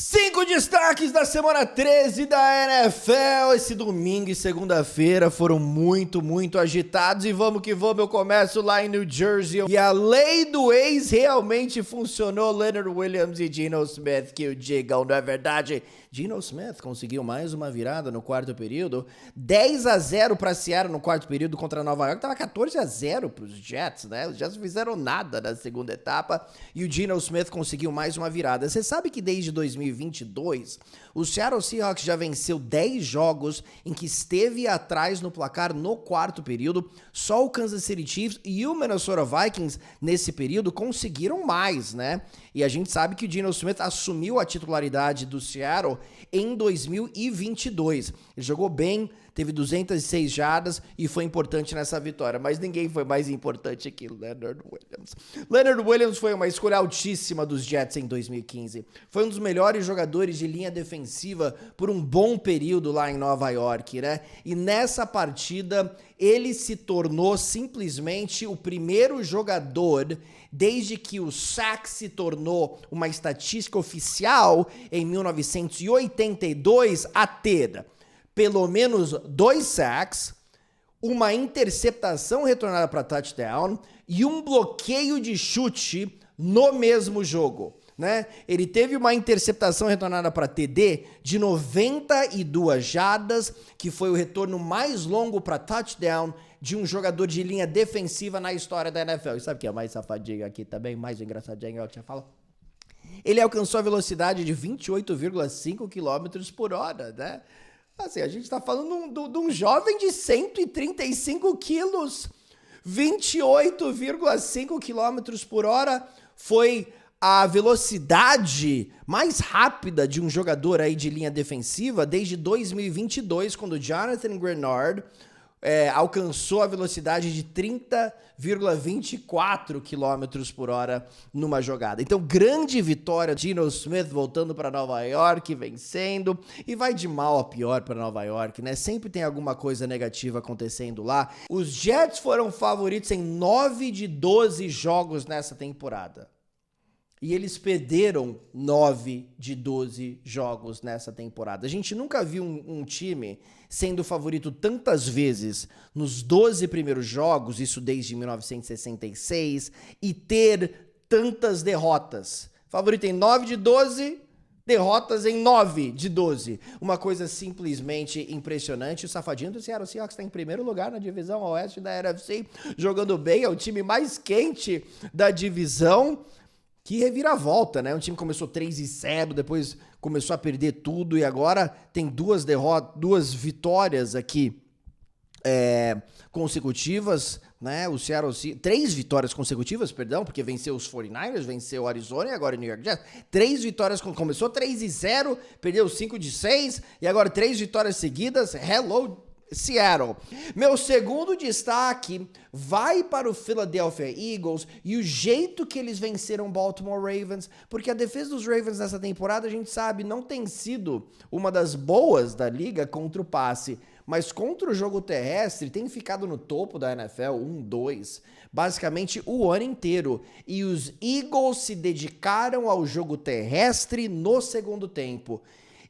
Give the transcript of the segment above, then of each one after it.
Cinco destaques da semana 13 da NFL. Esse domingo e segunda-feira foram muito agitados. E vamos que vamos, eu começo lá em New Jersey. E a lei do ex realmente funcionou. Leonard Williams e Geno Smith que o digam, não é verdade? Geno Smith conseguiu mais uma virada no quarto período. 10-0 para Seattle no quarto período contra Nova York. Tava 14-0 para os Jets, né? Os Jets não fizeram nada na segunda etapa. E o Geno Smith conseguiu mais uma virada. Você sabe que desde 2022, o Seattle Seahawks já venceu 10 jogos em que esteve atrás no placar no quarto período. Só o Kansas City Chiefs e o Minnesota Vikings nesse período conseguiram mais, né? E a gente sabe que o Geno Smith assumiu a titularidade do Seattle em 2022. Ele jogou bem, teve 206 jardas e foi importante nessa vitória. Mas ninguém foi mais importante que Leonard Williams. Leonard Williams foi uma escolha altíssima dos Jets em 2015. Foi um dos melhores jogadores de linha defensiva por um bom período lá em Nova York, né? E nessa partida, ele se tornou simplesmente o primeiro jogador desde que o sack se tornou uma estatística oficial em 1982 a ter pelo menos 2 sacks, uma interceptação retornada para touchdown e um bloqueio de chute no mesmo jogo, né? Ele teve uma interceptação retornada para TD de 92 jardas, que foi o retorno mais longo para touchdown de um jogador de linha defensiva na história da NFL. E sabe o que é mais safadinho aqui também, mais engraçadinho, eu já falo? Ele alcançou a velocidade de 28,5 km por hora, né? Assim, a gente tá falando de um jovem de 135 quilos. 28,5 km por hora foi a velocidade mais rápida de um jogador aí de linha defensiva desde 2022, quando Jonathan Greenard alcançou a velocidade de 30,24 km por hora numa jogada. Então, grande vitória, Geno Smith voltando para Nova York, vencendo, e vai de mal a pior para Nova York, né? Sempre tem alguma coisa negativa acontecendo lá. Os Jets foram favoritos em 9 de 12 jogos nessa temporada. E eles perderam 9 de 12 jogos nessa temporada. A gente nunca viu um time sendo favorito tantas vezes nos 12 primeiros jogos, isso desde 1966, e ter tantas derrotas. Favorito em 9 de 12, derrotas em 9 de 12. Uma coisa simplesmente impressionante. O safadinho do Seattle Seahawks está em primeiro lugar na divisão oeste da NFC, jogando bem, é o time mais quente da divisão. Que reviravolta, né? Um time começou 3-0, depois começou a perder tudo e agora tem duas vitórias aqui consecutivas, né? O Seattle, 3 vitórias consecutivas, perdão, porque venceu os 49ers, venceu o Arizona e agora o New York Jets. 3 vitórias, começou 3-0, perdeu 5-6 e agora 3 vitórias seguidas. Hello, Seattle. Meu segundo destaque vai para o Philadelphia Eagles e o jeito que eles venceram o Baltimore Ravens, porque a defesa dos Ravens nessa temporada, a gente sabe, não tem sido uma das boas da liga contra o passe, mas contra o jogo terrestre tem ficado no topo da NFL, 1-2, basicamente o ano inteiro. E os Eagles se dedicaram ao jogo terrestre no segundo tempo.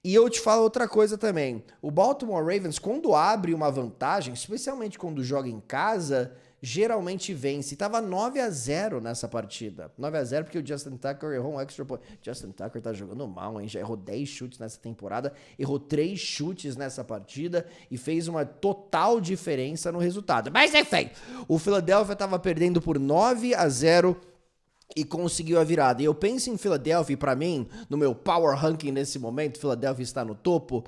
E eu te falo outra coisa também, o Baltimore Ravens, quando abre uma vantagem, especialmente quando joga em casa, geralmente vence. Tava 9-0 nessa partida. 9-0 porque o Justin Tucker errou um extra point. Justin Tucker tá jogando mal, hein? Já errou 10 chutes nessa temporada, errou 3 chutes nessa partida e fez uma total diferença no resultado. Mas enfim, o Philadelphia tava perdendo por 9-0 e conseguiu a virada. E eu penso em Philadelphia, para mim, no meu power ranking nesse momento, Philadelphia está no topo.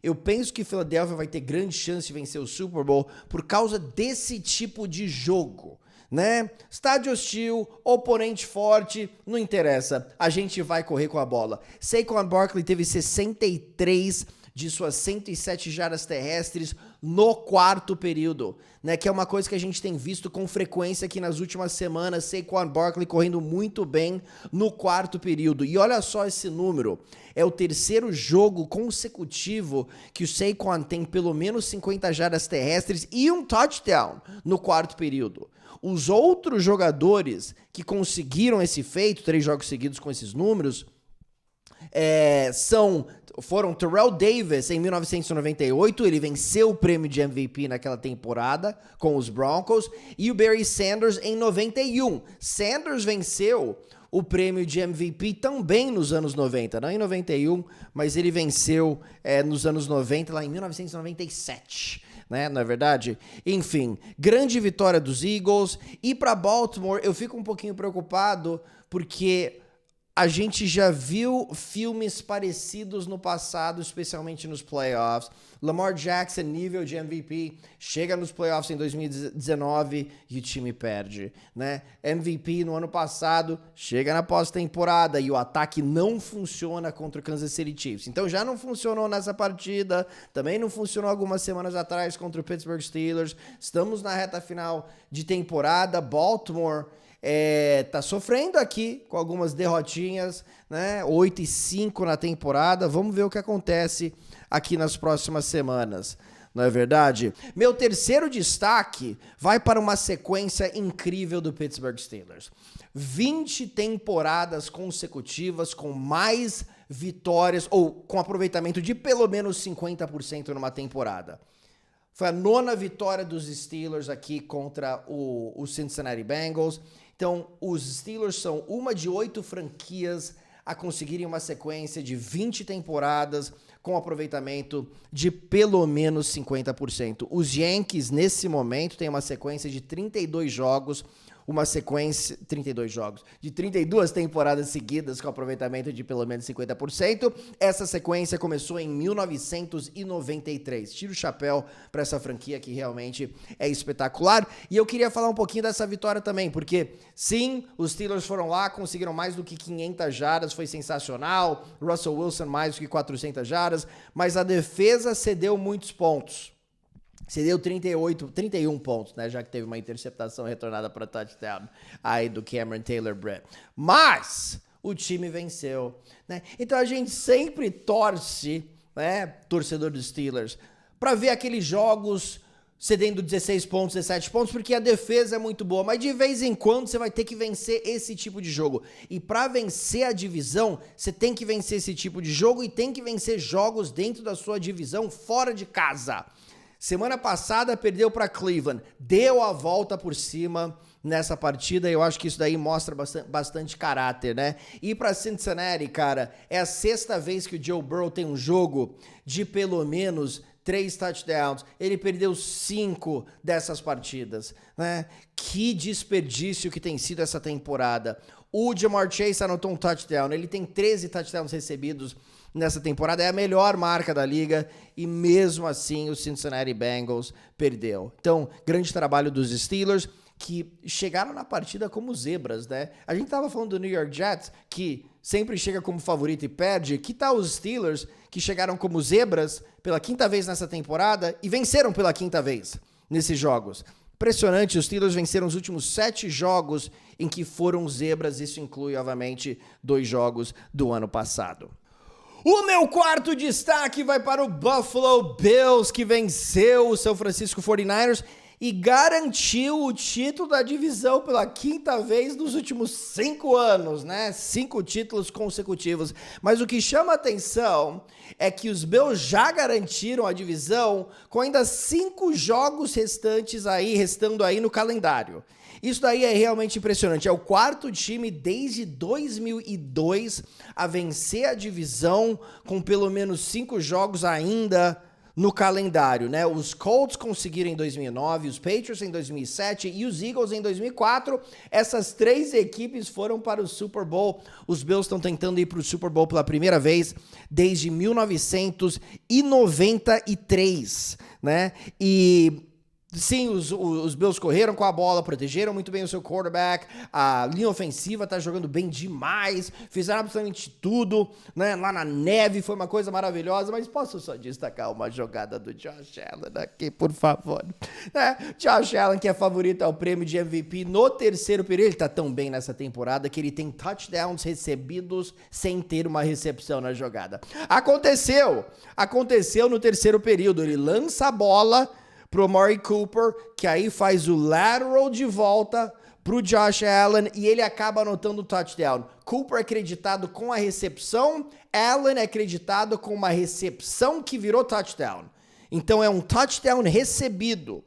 Eu penso que Philadelphia vai ter grande chance de vencer o Super Bowl por causa desse tipo de jogo, né? Estádio hostil, oponente forte, não interessa, a gente vai correr com a bola. Saquon Barkley teve 63 de suas 107 jardas terrestres no quarto período, né? Que é uma coisa que a gente tem visto com frequência aqui nas últimas semanas, Saquon Barkley correndo muito bem no quarto período. E olha só esse número, é o terceiro jogo consecutivo que o Saquon tem pelo menos 50 jardas terrestres e um touchdown no quarto período. Os outros jogadores que conseguiram esse feito, 3 jogos seguidos com esses números, Foram Terrell Davis em 1998, ele venceu o prêmio de MVP naquela temporada com os Broncos, e o Barry Sanders em 91. Sanders venceu o prêmio de MVP também nos anos 90, não em 91, mas ele venceu nos anos 90, lá em 1997. Né, não é verdade? Enfim, grande vitória dos Eagles. E para Baltimore, eu fico um pouquinho preocupado porque a gente já viu filmes parecidos no passado, especialmente nos playoffs. Lamar Jackson, nível de MVP, chega nos playoffs em 2019 e o time perde, né? MVP no ano passado, chega na pós-temporada e o ataque não funciona contra o Kansas City Chiefs. Então já não funcionou nessa partida, também não funcionou algumas semanas atrás contra o Pittsburgh Steelers. Estamos na reta final de temporada, Baltimore tá sofrendo aqui com algumas derrotinhas, né? 8-5 na temporada. Vamos ver o que acontece aqui nas próximas semanas, não é verdade? Meu terceiro destaque vai para uma sequência incrível do Pittsburgh Steelers. 20 temporadas consecutivas com mais vitórias, ou com aproveitamento de pelo menos 50% numa temporada. Foi a 9ª vitória dos Steelers aqui contra o Cincinnati Bengals. Então, os Steelers são uma de 8 franquias a conseguirem uma sequência de 20 temporadas com aproveitamento de pelo menos 50%. Os Yankees, nesse momento, têm uma sequência de 32 jogos, de 32 temporadas seguidas com aproveitamento de pelo menos 50%. Essa sequência começou em 1993. Tiro o chapéu para essa franquia que realmente é espetacular. E eu queria falar um pouquinho dessa vitória também, porque sim, os Steelers foram lá, conseguiram mais do que 500 jardas, foi sensacional. Russell Wilson mais do que 400 jardas, mas a defesa cedeu muitos pontos. Cedeu 31 pontos, né? Já que teve uma interceptação retornada para touchdown aí do Cameron Taylor-Britt. Mas o time venceu, né? Então a gente sempre torce, né, torcedor dos Steelers, para ver aqueles jogos cedendo 16 pontos, 17 pontos, porque a defesa é muito boa, mas de vez em quando você vai ter que vencer esse tipo de jogo. E para vencer a divisão, você tem que vencer esse tipo de jogo e tem que vencer jogos dentro da sua divisão fora de casa. Semana passada perdeu para Cleveland, deu a volta por cima nessa partida, e eu acho que isso daí mostra bastante caráter, né? E para Cincinnati, cara, é a 6ª vez que o Joe Burrow tem um jogo de pelo menos 3 touchdowns. Ele perdeu 5 dessas partidas, né? Que desperdício que tem sido essa temporada. O Ja'Marr Chase anotou um touchdown, ele tem 13 touchdowns recebidos nessa temporada, é a melhor marca da liga, e mesmo assim o Cincinnati Bengals perdeu. Então, grande trabalho dos Steelers, que chegaram na partida como zebras, né? A gente tava falando do New York Jets, que sempre chega como favorito e perde. Que tal os Steelers, que chegaram como zebras pela 5ª vez nessa temporada e venceram pela 5ª vez nesses jogos? Impressionante, os Steelers venceram os últimos 7 jogos em que foram zebras, isso inclui, obviamente, 2 jogos do ano passado. O meu quarto destaque vai para o Buffalo Bills, que venceu o São Francisco 49ers e garantiu o título da divisão pela 5ª vez nos últimos 5 anos, né? 5 títulos consecutivos. Mas o que chama a atenção é que os Bills já garantiram a divisão com ainda 5 jogos restando aí no calendário. Isso daí é realmente impressionante. É o 4º time desde 2002 a vencer a divisão com pelo menos 5 jogos ainda no calendário, né? Os Colts conseguiram em 2009, os Patriots em 2007 e os Eagles em 2004. Essas 3 equipes foram para o Super Bowl. Os Bills estão tentando ir para o Super Bowl pela primeira vez desde 1993, né? E sim, os Bills correram com a bola, protegeram muito bem o seu quarterback, a linha ofensiva tá jogando bem demais, fizeram absolutamente tudo, né? Lá na neve, foi uma coisa maravilhosa, mas posso só destacar uma jogada do Josh Allen aqui, por favor? Josh Allen, que é favorito ao prêmio de MVP no 3º período, ele tá tão bem nessa temporada que ele tem touchdowns recebidos sem ter uma recepção na jogada. Aconteceu no 3º período, ele lança a bola pro Amari Cooper, que aí faz o lateral de volta pro Josh Allen e ele acaba anotando o touchdown. Cooper é acreditado com a recepção, Allen é acreditado com uma recepção que virou touchdown. Então é um touchdown recebido.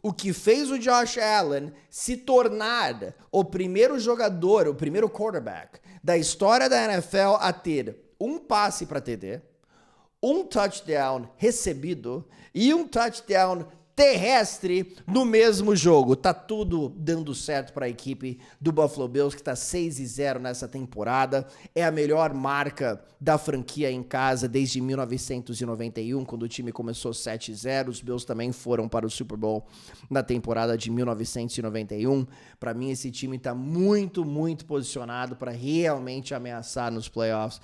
O que fez o Josh Allen se tornar o primeiro jogador, o primeiro quarterback da história da NFL a ter um passe para TD, um touchdown recebido e um touchdown terrestre no mesmo jogo. Tá tudo dando certo para a equipe do Buffalo Bills, que tá 6-0 nessa temporada. É a melhor marca da franquia em casa desde 1991, quando o time começou 7-0. Os Bills também foram para o Super Bowl na temporada de 1991. Para mim, esse time tá muito, muito posicionado para realmente ameaçar nos playoffs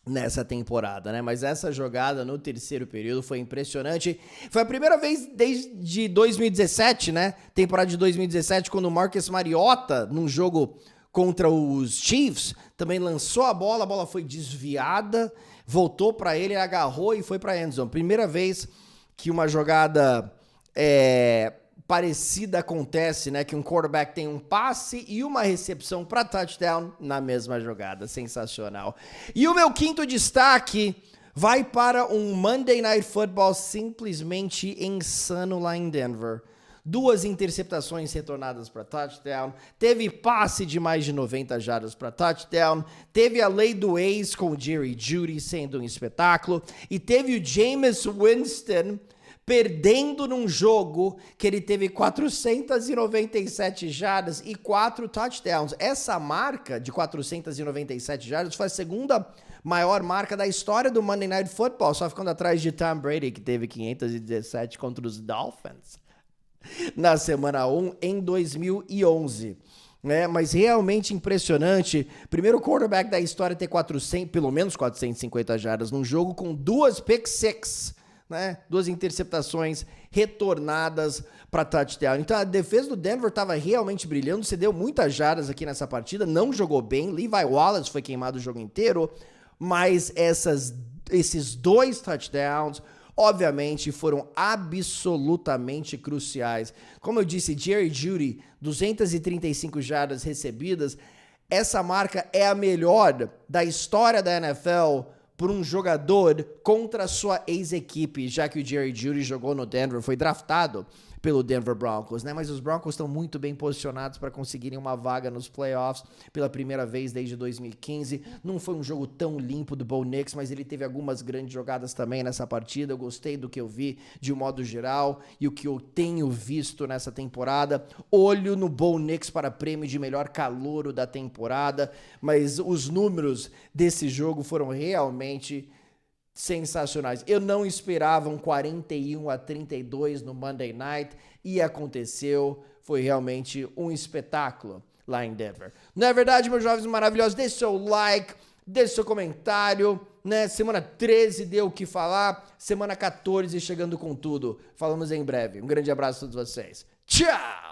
nessa temporada, né? Mas essa jogada no terceiro período foi impressionante. Foi a primeira vez desde 2017, né? Temporada de 2017, quando o Marcus Mariota, num jogo contra os Chiefs, também lançou a bola foi desviada, voltou para ele, agarrou e foi para a endzone. Primeira vez que uma jogada parecida acontece, né? Que um quarterback tem um passe e uma recepção para touchdown na mesma jogada. Sensacional. E o meu quinto destaque vai para um Monday Night Football simplesmente insano lá em Denver. 2 interceptações retornadas para touchdown, teve passe de mais de 90 jardas para touchdown, teve a lei do ex com o Jerry Jeudy sendo um espetáculo, e teve o Jameis Winston perdendo num jogo que ele teve 497 jardas e 4 touchdowns. Essa marca de 497 jardas foi a segunda maior marca da história do Monday Night Football, só ficando atrás de Tom Brady, que teve 517 contra os Dolphins na semana 1 em 2011. Mas realmente impressionante. Primeiro quarterback da história a ter pelo menos 450 jardas num jogo com 2 pick six. 2 interceptações retornadas para touchdown. Então a defesa do Denver estava realmente brilhando, cedeu muitas jardas aqui nessa partida, não jogou bem. Levi Wallace foi queimado o jogo inteiro, mas esses 2 touchdowns obviamente foram absolutamente cruciais. Como eu disse, Jerry Jeudy, 235 jardas recebidas. Essa marca é a melhor da história da NFL por um jogador contra sua ex-equipe, já que o Jerry Jeudy jogou no Denver, foi draftado pelo Denver Broncos, né? Mas os Broncos estão muito bem posicionados para conseguirem uma vaga nos playoffs pela primeira vez desde 2015. Não foi um jogo tão limpo do Bo Nix, mas ele teve algumas grandes jogadas também nessa partida. Eu gostei do que eu vi de um modo geral e o que eu tenho visto nessa temporada. Olho no Bo Nix para prêmio de melhor calouro da temporada, mas os números desse jogo foram realmente sensacionais. Eu não esperava um 41-32 no Monday Night e aconteceu. Foi realmente um espetáculo lá em Denver. Não é verdade, meus jovens maravilhosos? Deixe seu like, deixe seu comentário, né? Semana 13 deu o que falar, semana 14 chegando com tudo. Falamos em breve. Um grande abraço a todos vocês. Tchau!